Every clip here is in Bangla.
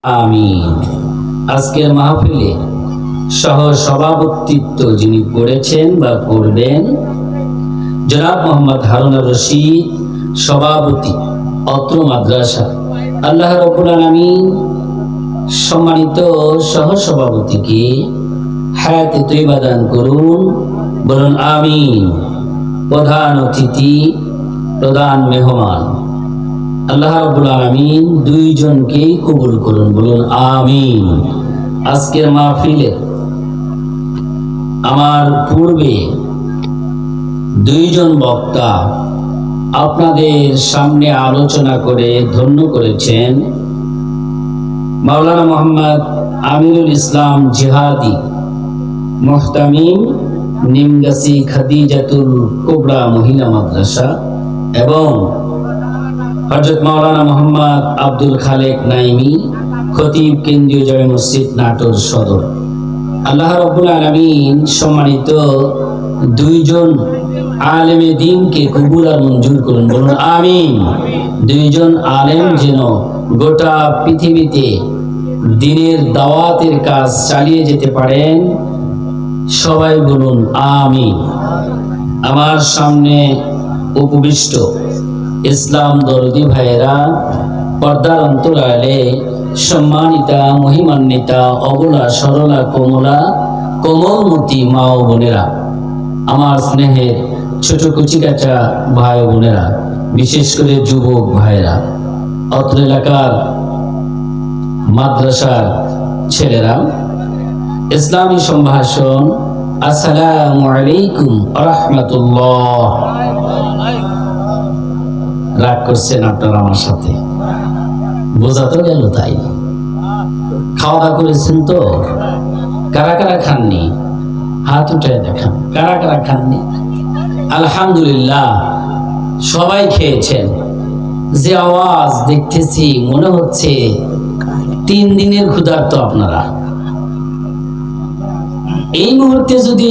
আমিন। আজকের মাহফিলে সহ সভাপতিত্ব যিনি করেছেন বা করবেন জনাব মোহাম্মদ হারুন রশিদ, সভাপতি অত্র মাদ্রাসা। আল্লাহ রাব্বুল আলামিন সম্মানিত সহ সভাপতিকে হায়াতে তৈয়বা দান করুন, বলুন আমিন। প্রধান অতিথি, প্রধান মেহমান আল্লাহ রাব্বুল আলামিন দুইজনকেই কবুল করুন, বলুন আমিন। আজকের মাহফিলে আমার পূর্বে দুইজন বক্তা আপনাদের সামনে আলোচনা করে ধন্য করেছেন। মাওলানা মোহাম্মদ আমিরুল ইসলাম জিহাদি, মুহতামিম নিমগাছি খাদিজাতুল কুবরা মহিলা মাদ্রাসা, এবং হযরত মাওলানা মোহাম্মদ আব্দুল খালেক নাইমি, খতিব কেন্দ্রীয় জামে মসজিদ নাটোর সদর। আল্লাহ রাব্বুল আলামিন সম্মানিত দুইজন আলেমে দ্বীনকে কবুল আর মঞ্জুর করুন, বলুন আমিন। দুইজন আলেম যেন গোটা পৃথিবীতে দ্বীনের দাওয়াতের কাজ চালিয়ে যেতে পারেন, সবাই বলুন আমিন। আমার সামনে উপবিষ্ট ইসলাম দরদি ভাইয়েরা, পর্দার অন্তরালে সম্মানিতা মহিমান্বিতা অবলা সরলা কমলা কোমলমতি মা ও বোনেরা, আমার স্নেহের ছোট কুচিকাচা ভাই ও বোনেরা, বিশেষ করে যুবক ভাইয়েরা, অত্র এলাকার মাদ্রাসার ছেলেরা, ইসলামী সম্ভাষণ, আসসালামু আলাইকুম ওয়া রাহমাতুল্লাহ। রাগ করছেন আপনারা আমার সাথে, বোঝা তো গেল। তাই খাওয়া দাওয়া করেছেন তো? কারা কারা খাননি হাত উঠে দেখান, কারা কারা খাননি? আলহামদুলিল্লাহ, সবাই খেয়েছেন। যে আওয়াজ দেখতেছি মনে হচ্ছে 3 দিনের ক্ষুধার্ত আপনারা। এই মুহূর্তে যদি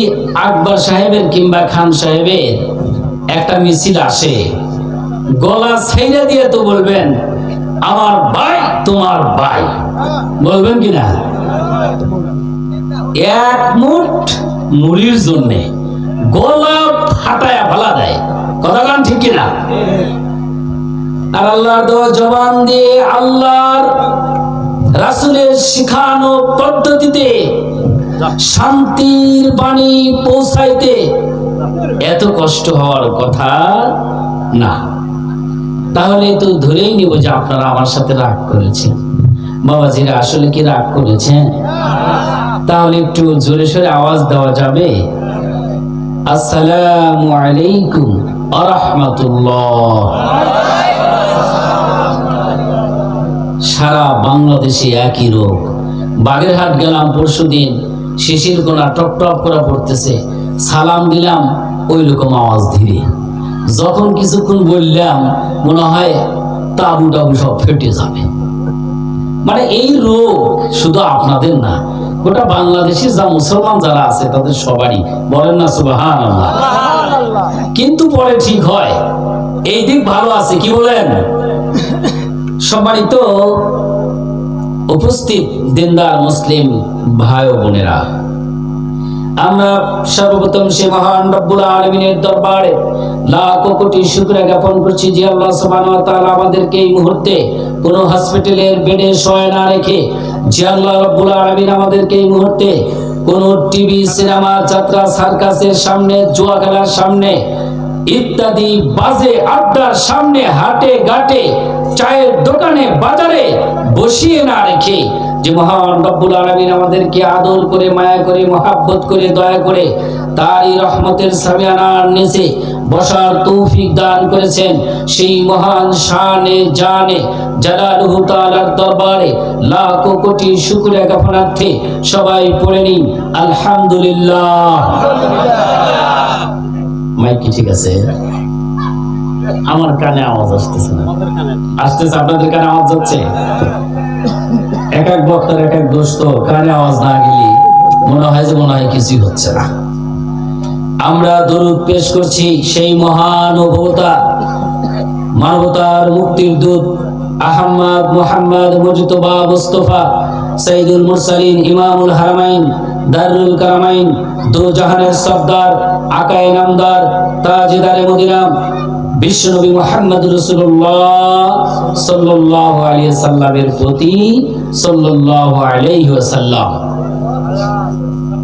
আকবর সাহেবের কিংবা খান সাহেবের একটা মিছিল আসে, গলা ছাইড়া দিয়ে তো বলবেন আমার ভাই তোমার ভাই, বলবেন কিনা? এক মুঠ মুড়ির জন্য গলা ফাটায়া ফেলা দেয়, কথা গান ঠিক কিনা? আর আল্লাহর দেওয়া জবান দিয়ে আল্লাহর রাসূলের শিখানো পদ্ধতিতে শান্তির বাণী পৌঁছাইতে এত কষ্ট হওয়ার কথা না। তাহলে তো ধরেই নিব যে আপনারা আমার সাথে রাগ করেছেন। বাবাজিরা আসলে কি রাগ করেছেন? তাহলে একটু জোরে সোরে আওয়াজ দেওয়া যাবে? আসসালামু আলাইকুম ওয়া রাহমাতুল্লাহ। সারা বাংলাদেশে একই রোগ। বাগেরহাট গেলাম পরশুদিন, শিশির কোনা টপ টপ করে পড়তেছে, সালাম দিলাম ওই রকম আওয়াজ ধীরে। যখন কিছুক্ষণ বললাম মনে হয় তাবু টাবু সব ফেটে যাবে। মানে এই রোগ শুধু আপনাদের না, গোটা বাংলাদেশে যা মুসলমান যারা আছে তাদের সবারই, বলেন না সুবহানাল্লাহ। কিন্তু পরে ঠিক হয়, এই দিক ভালো আছে, কি বলেন? সম্মানিত উপস্থিত দিনদার মুসলিম ভাই ও বোনেরা, আমরা সর্বপ্রথম সে মহান রব্বুল আলামিনের দরবারে লাখো কোটি শুকরিয়া জ্ঞাপন করছি যে আল্লাহ সুবহানাহু ওয়া তাআলা আমাদেরকে এই মুহূর্তে কোনো হসপিটালের বেডে শোয় না রেখে, যে আল্লাহ রব্বুল আলামিন আমাদেরকে এই মুহূর্তে কোনো টিভি সিনেমা যাত্রা সার্কাসের সামনে, জুয়া খেলার সামনে ইত্যাদি বাজে আড্ডার সামনে, হাটে ঘাটে, চায়ের দোকানে, বাজারে বসিয়ে না রেখে, যে মহান রব্বুল আলামিন আমাদেরকে আদর করে, মায়া করে, মহাব্বত করে, দয়া করে তারই রহমতের সামিয়ানার নিচে বসার তৌফিক দান করেছেন, সেই মহান শানে জানে জালালুহু তাআলার দরবারে লাখো কোটি শুকরিয়া জ্ঞাপনার্থে সবাই পড়ে নিন আলহামদুলিল্লাহ। মাইকি ঠিক আছে? আমার কানে আওয়াজ আসতেছে না? আসতেছে? আপনাদের কানে আওয়াজ যাচ্ছে? এক এক বক্তার এক এক দোষ, তো কানে আওয়াজ না গেলে মনে হয় কিছুই হচ্ছে না। আমরা দরুদ পেশ করছি সেই মহান ভবতা, মানবতার মুক্তির দূত আহমদ মুহাম্মদ মুজতবা মুস্তফা সৈয়দুল মুরসালিন ইমামুল হারামাইন দারুল কারামাইন দু জাহানের সর্দার আকায়ে নামদার তাজদারে মদিনা বিশ্বনবী মুহাম্মদ রাসূলুল্লাহ সাল্লাল্লাহু আলাইহি সাল্লামের প্রতি সাল্লাল্লাহু আলাইহি ওয়াসাল্লাম।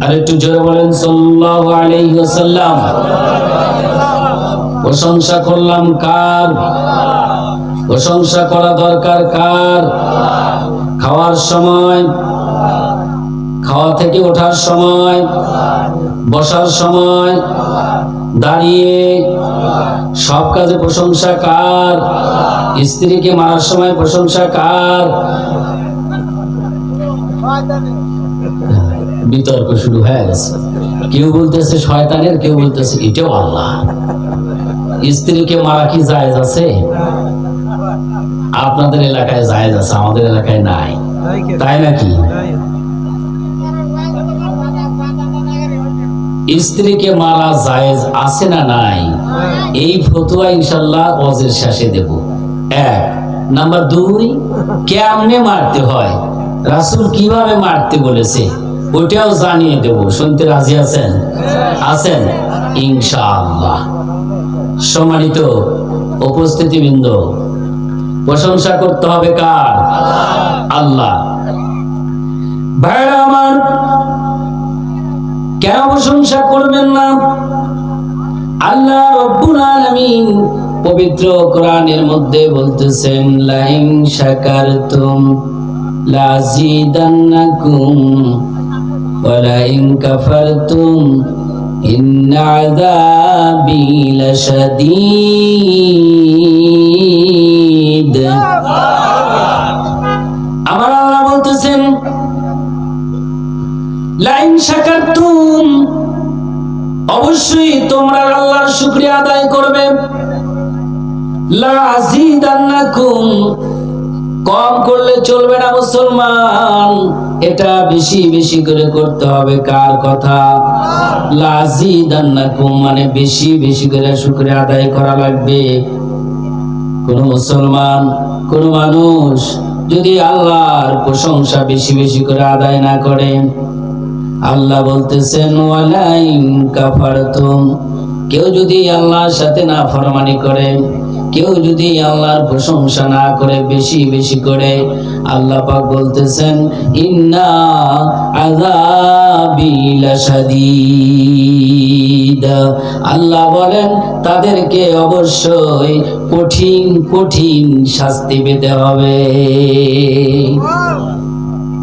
আর একটু জোরে বলেন সাল্লাল্লাহু আলাইহি ওয়াসাল্লাম। প্রশংসা করলাম কার? প্রশংসা করা দরকার কার? খাওয়ার সময়, খাওয়া থেকে ওঠার সময়, বসার সময়, দাঁড়িয়ে, সব কাজে প্রশংসা কার? স্ত্রীকে মারার সময় প্রশংসা কার? বিতর্ক শুরু হয়ে গেছে। কেউ বলতেছে শয়তানের, কেউ বলতেছে এটাও আল্লাহ। স্ত্রীকে মারা কি জায়েজ আছে? আপনাদের এলাকায় জায়েজ আছে, আমাদের এলাকায় নাই, তাই নাকি? স্ত্রীকে মারা জায়েজ আছে না নাই? এই ফতোয়া ইনশাআল্লাহ ওয়াজের শেষে দেব। এক নাম্বার 2, কেমনে মারতে হয়, রাসূল কিভাবে মারতে বলেছে ওইটাও জানিয়ে দেব। শুনতে রাজি আছেন? আছেন ইনশাআল্লাহ। সম্মানিত উপস্থিতিবৃন্দ, প্রশংসা করতে হবে কার? আল্লাহ। ভাইরা আমার, কেন প্রশংসা করবেন না? আল্লাহ রাব্বুল আলামিন পবিত্র কোরআনের মধ্যে বলতেছেন, লাইন শাকারতুম লাযিদান্নাকুম ওয়া লাইন কাফারতুম ইন্না আযাবি লাশাদীদ। আমার আল্লাহ বলতেছেন, লাইন শাকারতুম, অবশ্যই তোমরা আল্লাহর শুকরিয়া আদায় করবে, লাযিদান্নাকুম, কম করলে চলবে না মুসলমান, এটা বেশি বেশি করে করতে হবে। কার কথা? লাযিদান্নাকুম মানে বেশি বেশি করে শুকরিয়া আদায় করা লাগবে। কোন মুসলমান, কোন মানুষ যদি আল্লাহর প্রশংসা বেশি বেশি করে আদায় না করে, আল্লাহ বলতেছেন ওয়ালাইন কাফারতুম, কেউ যদি আল্লাহর সাথে নাফরমানি করে, কেউ যদি আল্লাহর প্রশংসা না করে বেশি বেশি করে, আল্লাহ পাক বলতেছেন ইন্না আযাবি লাশাদীদ, আল্লাহ বলেন তাদেরকে অবশ্যই কঠিন কঠিন শাস্তি পেতে হবে।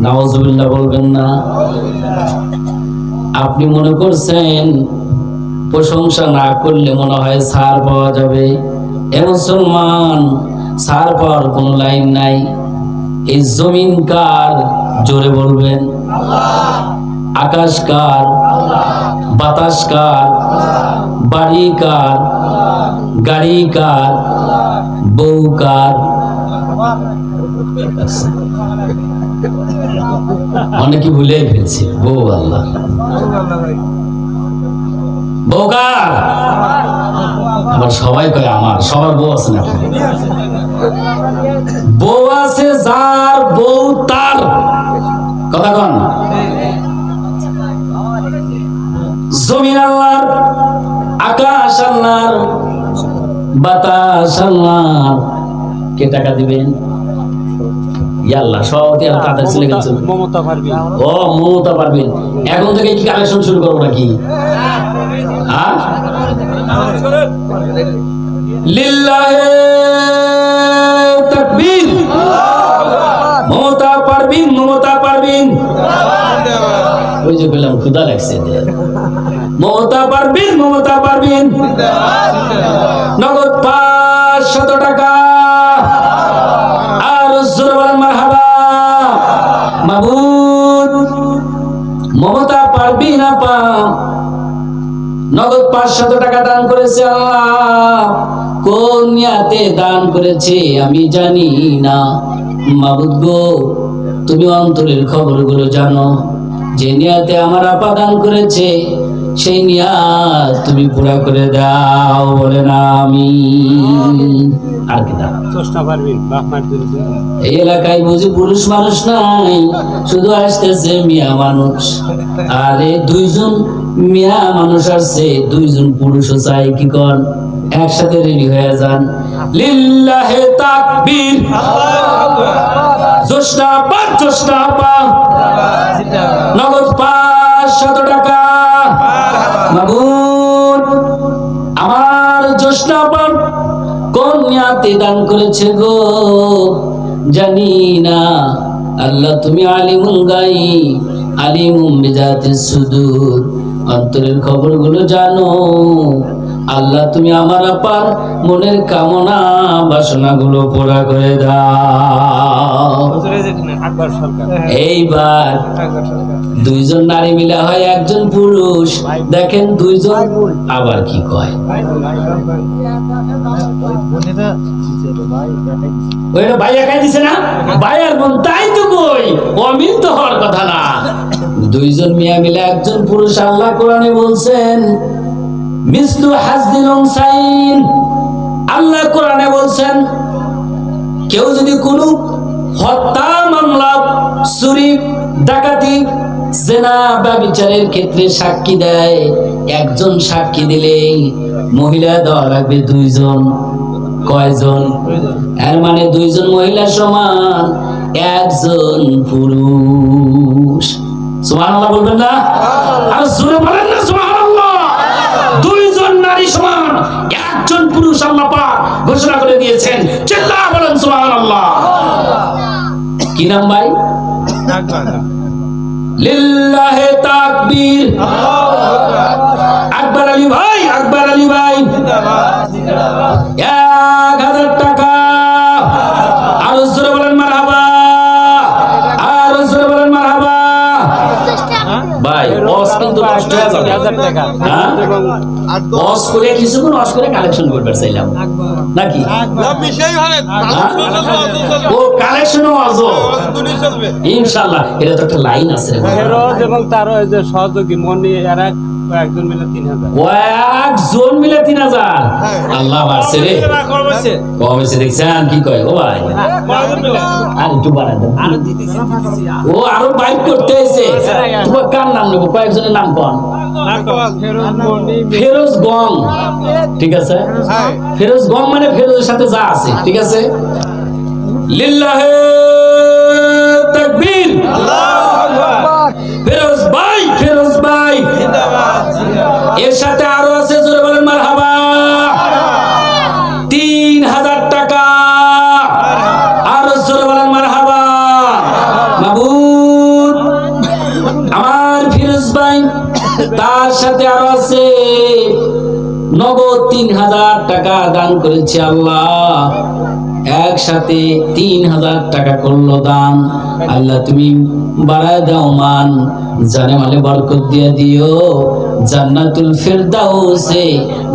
নাউজুবিল্লাহ বলবেন না? আপনি মনে করছেন প্রশংসা না করলে মনে হয় ছাড় পাওয়া যাবে? এ মুসলমান, ছাড় পাওয়ার কোন লাইন নাই। এই জমিন কার? জোরে বলবেন। আকাশ কার? বাতাস কার? বাড়ি কার? গাড়ি কার? বউ কার? অনেকে ভুলেই ফেলছে, বউ আল্লাহ। বউ কার? আবার সবাই কয় আমার, সবার বউ আছে না? বউ আছে যার, বউ তার। কথা কন। জমিন আল্লাহর, আকাশ আল্লাহর, বাতাস আল্লাহর। কে টাকা দিবেন? আল্লাহ। সভাপতি তাদের ছেলে গেছে মমতা পারবেন। ও মমতা পারবেন। এখন থেকে কি কালেকশন শুরু করবো নাকি? হ্যাঁ, লিল্লাহে তাকবীর। মমতা পারবেন, মমতা পারবেন। ওই যে বললাম ক্ষুধা লাগছে। মমতা পারবেন, মমতা পারবেন। নগদ 500 টাকা। আর জোরে বলেন মারহাবা। মাবুদ, মমতা পারবি না পা, নগদ 500 টাকা দান করেছে আল্লাহ। কোন নিয়াতে দান করেছে আমি জানি না। মাবুদ গো, তুমি অন্তরের খবরগুলো জানো। যে নিয়াতে আমার আপা দান করেছে সেই নিয়াত তুমি পুরা করে দাও, বলে না আমি। আর কি দাও? এই এলাকায় বুঝি পুরুষ মানুষ নাই, শুধু আসতেছে মিয়া মানুষ। আরে দুইজন মিয়া মানুষ আসছে, দুইজন পুরুষও চাই, কি কর একসাথে রেডি হয়ে যান। লিল্লাহে তাকবীর, জোশনাবাদ জোশনাবাদ, নগদ 500 টাকা। মাবুদ আমার জোশনাবাদ কোন নিয়াতে দান করেছে গো জানি না। আল্লাহ তুমি আলিমুল গায়ব, আলিমুম বিজাতিস সুদূর, অন্তরের খবরগুলো জানো। আল্লাহ তুমি আমার আপার মনের কামনা বাসনাগুলো পুরা করে দাও। এইবার দুইজন নারী মিলা হয় একজন পুরুষ, দেখেন দুইজন আবার কি কয়, ওইটা ভাই একাই দিছে না, ভাই আর বোন, তাই তো কই অমিল তো হওয়ার কথা না। দুইজন মিয়া মিলে একজন পুরুষ, আল্লাহ কোরআনে বলছেন মিসলু হাজ্জিল উনসাইন। আল্লাহ কোরআনে বলছেন কেউ যদি কোনো হত্যা মামলা, চুরি, ডাকাতি, জেনা বা বিচারের ক্ষেত্রে সাক্ষী দেয়, একজন সাক্ষী দিলে মহিলা দেওয়া লাগবে দুইজন। কয়জন? এর মানে দুইজন মহিলা সমান একজন পুরুষ। সুবহানাল্লাহ বলবেন না? আর জোরে বলেন না সুবহানাল্লাহ। দুইজন নারী সমান একজন পুরুষ আল্লাহ পাক ঘোষণা করে দিয়েছেন। চিল্লায়া বলেন সুবহানাল্লাহ। কি নাম ভাই? লিল্লাহে তাকবীর। আকবর আলী ভাই, আকবর আলী ভাই 1000 টাকা। আর জোরে বলেন মারহাবা, আর জোরে বলেন মারহাবা। ভাই বস কিন্তু নষ্ট হয়ে যাবে। বস করে কিছুক্ষণ বস করে কালেকশন করবে চাইলাম নাকি? ও কালেকশন ইনশাআল্লাহ, এটা তো একটা লাইন আছে এবং তার যে সহযোগী মনি এরা একজন মিলে 3000, কয়েকজন মিলে 3000। আল্লাহ বাড়ছে রে, কমেছে দেখছেন কি কয় ও ভাই, আর একটু বাড়াই দেন, ও আরো বাইক করতে এসে। তোমার কার নাম নেবো, কয়েকজনের নাম কোন? ফেরোজ গং, ঠিক আছে? ফেরোজ গং মানে ফেরোজের সাথে যা আছে, ঠিক আছে? লিল্লাহে তাকবীর, ফেরোজ ভাই, ফেরোজ ভাই। এর সাথে আরো আছে, জোরে বলেন মারহাবা, 3000 টাকা। আরো জোরে বলেন মারহাবা। মাবুদ আমার ফিরোজ ভাই, তার সাথে আরো আছে নগদ 3000 টাকা দান করেছে আল্লাহ। একসাথে 3000 টাকা করলো দান। আল্লাহ তুমি বাড়ায় দাও মান, জানে মালে বরকত দিয়ে দিও। জান্নাতুল ফেরদাউসে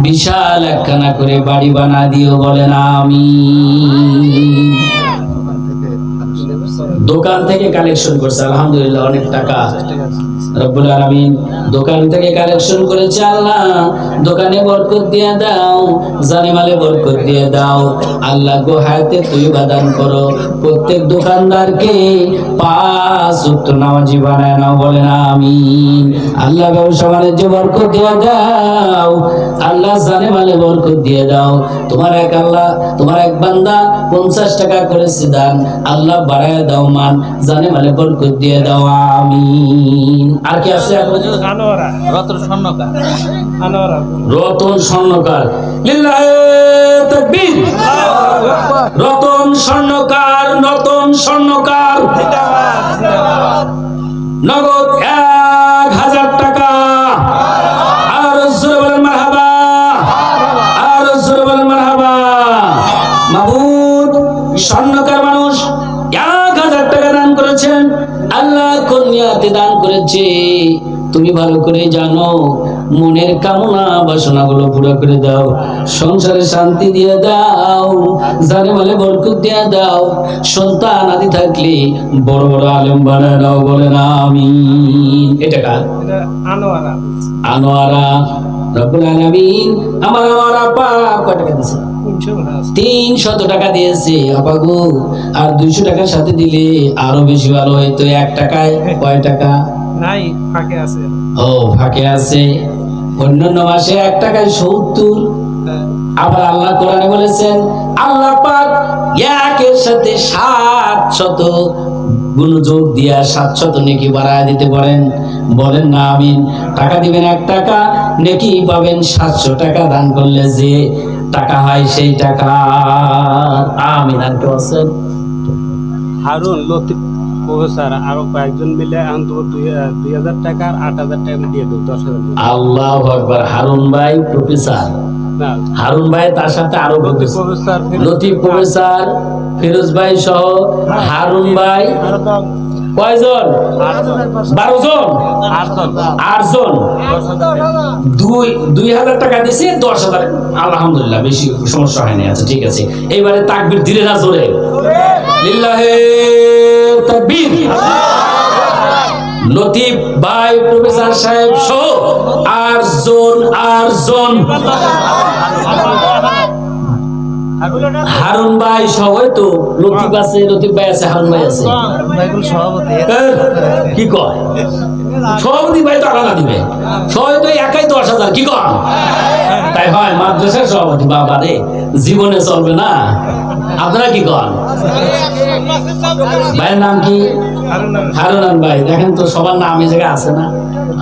বিশাল একখানা করে বাড়ি বানা দিও, বলেন আমিন। দোকান থেকে কালেকশন করছে আলহামদুলিল্লাহ, অনেক টাকা রব্বুল আলামিন দোকান থেকে কালেকশন করেছে। আল্লাহ দোকানে বরকত দিয়ে দাও, জানে মালে বরকত দিয়ে দাও। আল্লাহ গো হায়াতে তৈয়বা দান করো। প্রত্যেক দোকানদারকে 5 ওয়াক্ত নামাজি বানায় নাও, বলেন আমিন। আল্লাহ ব্যবসা বাণিজ্য বরকত দিয়ে দাও, আল্লাহ জানে মালে বরকত দিয়ে দাও। তোমার এক আল্লাহ, তোমার এক বান্দা 50 টাকা করেছে দান, আল্লাহ বাড়ায় দাও মান, জানে মালে বরকত দিয়ে দাও, আমিন। আর কি আছে? রতন স্বর্ণকার, রতন স্বর্ণকার, লিল্লাহে তাকবীর। রতন স্বর্ণকার, রতন স্বর্ণকার নগদ 1000 টাকা। আর জোরে বলেন মারহাবা, আর জোরে বলেন মারহাবা। মাবুদ স্বর্ণকার মানুষ 1000 টাকা দান করেছেন। আল্লাহ কোন নিয়াতে দান করেছে তুমি ভালো করে জানো। মনের কামনা বাসনাগুলো পুরো করে দাও, সংসারে শান্তি দিয়ে দাও, জানে মালে বরকত দিয়ে দাও। সন্তান আদি থাকলে বড় বড় আলেম বানায় দাও, বলে না আমিন। এটা কার? আনোয়ারা রব্বুল আলামিন আমার আনোয়ারা আপা কয় টাকা দিয়েছে? 300 টাকা দিয়েছে আপা গো, আর 200 টাকার সাথে দিলে আরো বেশি ভালো হইতো। 1 টাকায় কয় টাকা? নাই, ফাঁকে আছে। ও ফাঁকে আছে। অন্যান্য মাসে 1 টাকায় 70। আবার আল্লাহ কোরআনে বলেছেন আল্লাহ পাক একের সাথে 700 গুণযোগ দিয়া 700 নেকি বাড়ায় দিতে পারেন। বলেন না আমিন। টাকা দিবেন 1 টাকা, নেকি পাবেন 700 টাকা। দান করলে যে টাকা হয় সেই টাকা। আমিন। আর কেউ আছেন? হারুন, লতিফ, প্রফেসর আরো কয়েকজন মিলে অন্তত 2000 টাকা আর 8000 টাকা দিয়ে দেব। 10,000। আল্লাহু আকবার। হারুন ভাই প্রফেসর, না, হারুন ভাই তার সাথে আরো প্রফেসর, লতিফ প্রফেসর, ফিরোজ ভাই সহ হারুন ভাই কয়জন? 12 জন। 8 জন। 2,000 টাকা দিয়েছে। 10,000। আলহামদুলিল্লাহ, বেশি সমস্যা হয়নি। আচ্ছা ঠিক আছে, এইবারে তাকবীর দিলে না জোরে? লিল্লাহে তাকবীর। লতিফ ভাই প্রফেসর সাহেব সহ 8 জন। হারুন ভাই সবাই তো, লতিফ আছে, লতিফ ভাই আছে, হারুন ভাই আছে। কি কয়? সভাপতি ভাই তো আলাদা দিবে। সবাই তো একাই 10,000। কি কয়? তাই হয় মাদ্রাসার সভাপতি। বাবা রে, জীবনে চলবে না। আপনারা কি কন? ভাইয়ের নাম কি? হারুন ভাই। দেখেন তো সবার নাম এই জায়গায় আছে না?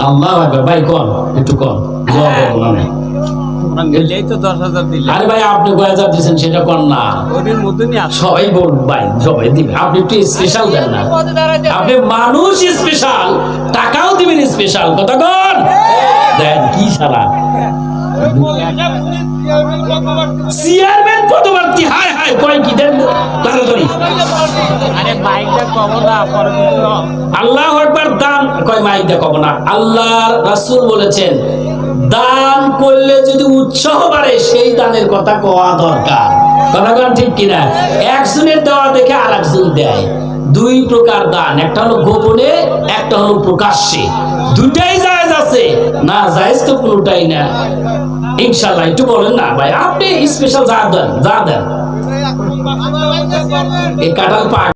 আল্লাহু আকবার। ভাই কন, একটু কন। দোয়া করুন। আমি আরে ভাই আপনি 2000 দিয়েছেন সেটা কর না। সবাই বল ভাই, সবাই দিবে। আপনি একটু স্পেশাল দেন না। আপনি মানুষ স্পেশাল, টাকাও দিবেন স্পেশাল। কথা কন। দেন কি সারা চেয়ারম্যান পদপ্রার্থী। হায় হায়, কয় কি দেন তাড়াতাড়ি। আল্লাহু আকবার। দান কয় মাইকটা কব না। আল্লাহর রাসূল বলেছেন দান করলে যদি উৎসাহ বাড়ে সেই দানের কথা কোয়া দরকার। কথা বলেন ঠিক কিনা? একজনের দেওয়া দেখে আরেকজন দেয়। 2 প্রকার দান, একটা হলো গোপনে, একটা হলো প্রকাশ্যে। দুটাই জায়েজ আছে, না জায়েজ তো কোনোটাই না। ইনশাআল্লাহ একটু বলেন না ভাই, আপনি স্পেশাল যা দেন। এই কাঁঠাল পাক